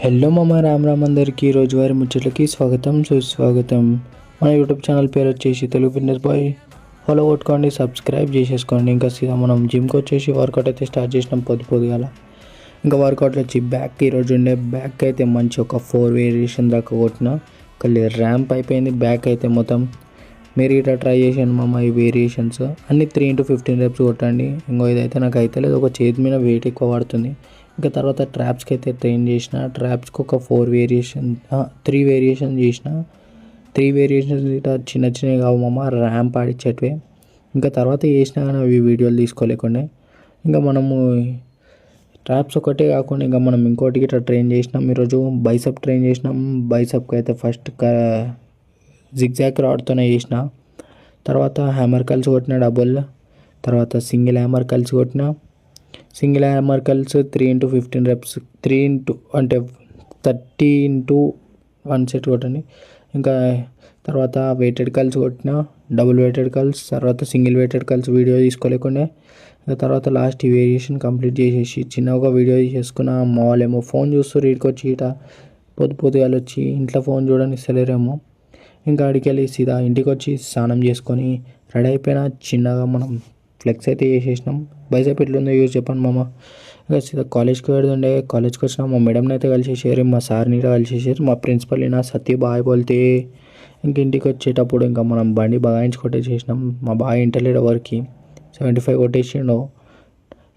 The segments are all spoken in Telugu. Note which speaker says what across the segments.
Speaker 1: హలో మామ రామ్ రామ్ అందరికీ రోజువారీ ముచ్చట్లకి స్వాగతం సుస్వాగతం. మన యూట్యూబ్ ఛానల్ పేరు వచ్చేసి తెలుగు ఫిట్నెస్ బాయ్. ఫాలో కొట్టుకోండి, సబ్స్క్రైబ్ చేసేసుకోండి. ఇంకా సీదా మనం జిమ్కి వచ్చేసి వర్కౌట్ అయితే స్టార్ట్ చేసినాం పొద్దుగాల. ఇంకా వర్కౌట్లో వచ్చి బ్యాక్ ఈరోజు ఉండే బ్యాక్ అయితే మంచి ఒక 4 వేరియేషన్ దాకా కొట్టిన. ఒకళ్ళు ర్యాంప్ అయిపోయింది, బ్యాక్ అయితే మొత్తం. మీరు ఇట్లా ట్రై చేసాను మామ ఈ వేరియేషన్స్ అన్ని 3 into 15 reps కొట్టండి. ఇంకో ఇదైతే నాకు అయితే లేదు, ఒక చేతి మీద వెయిట్ ఎక్కువ పడుతుంది. ఇంకా తర్వాత ట్రాప్స్కి అయితే ట్రైన్ చేసిన. ట్రాప్స్కి ఒక 3 వేరియేషన్ చేసిన. 3 వేరియేషన్స్ ఇట్లా చిన్న చిన్నవి కావు మామ, ర్యాంప్ ఆడిచ్చేటివే. ఇంకా తర్వాత చేసినా కానీ అవి వీడియోలు తీసుకోలేకుండా. ఇంకా మనము ట్రాప్స్ ఒకటే కాకుండా ఇంకా మనం ఇంకోటికి ఇట్లా ట్రైన్ చేసినాం. ఈరోజు బైసప్ ట్రైన్ చేసినాం. బైసప్కి అయితే ఫస్ట్ జిగ్జాగ్ రాడ్తోనే చేసిన. తర్వాత హ్యామర్ కల్స్ కొట్టిన డబుల్. తర్వాత సింగిల్ హ్యామర్ కల్స్ కొట్టిన. Single hammer calls 3 into 15 reps, 3 into అంటే 30 into 1 set కొట్టండి. ఇంకా తర్వాత వెయిటెడ్ కల్స్ కొట్టిన, డబుల్ వెయిటెడ్ కల్స్, తర్వాత సింగిల్ వెయిటెడ్ కల్స్ వీడియో తీసుకోలేకుండా. ఇంకా తర్వాత లాస్ట్ ఈ వేరియేషన్ కంప్లీట్ చేసేసి చిన్నగా వీడియో తీసేసుకున్న. మా వాళ్ళేమో ఫోన్ చూస్తారు, వీడికి వచ్చి ఇట పొద్దుగాలు వచ్చి ఇంట్లో ఫోన్ చూడని ఇస్తలేరేమో. ఇంకా అడిగి వెళ్ళి సీదా ఇంటికి వచ్చి స్నానం చేసుకొని రెడీ అయిపోయినా. చిన్నగా మనం ఫ్లెక్స్ అయితే చేసేసినాం. బైసెప్ ఎట్లుందో యూజ్ చెప్పండి మామ. ఇంకా సీదా కాలేజ్కి వెళ్తుండే, కాలేజ్కి వచ్చినా మా మేడంని అయితే కలిసేసారు, మా సార్ని కూడా కలిసేసారు, మా ప్రిన్సిపల్ నా సత్య బాయ్ బోల్తే. ఇంక ఇంటికి వచ్చేటప్పుడు ఇంకా మనం బండి బగాయించి కొట్టేసేసినాం. మా బాయ్ ఇంటర్లేడ్ వరకు 75 కొట్టేసిండు.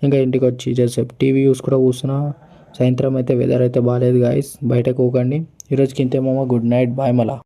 Speaker 1: ఇంకా ఇంటికి వచ్చి జస్ట్ టీవీ చూసుకుంటూ కూర్చున్నా. సాయంత్రం అయితే వెదర్ అయితే బాగాలేదు గాయస్, బయటకు పోకండి. ఈరోజుకి ఇంతే మామ, గుడ్ నైట్, బాయ్ మళ్ళా.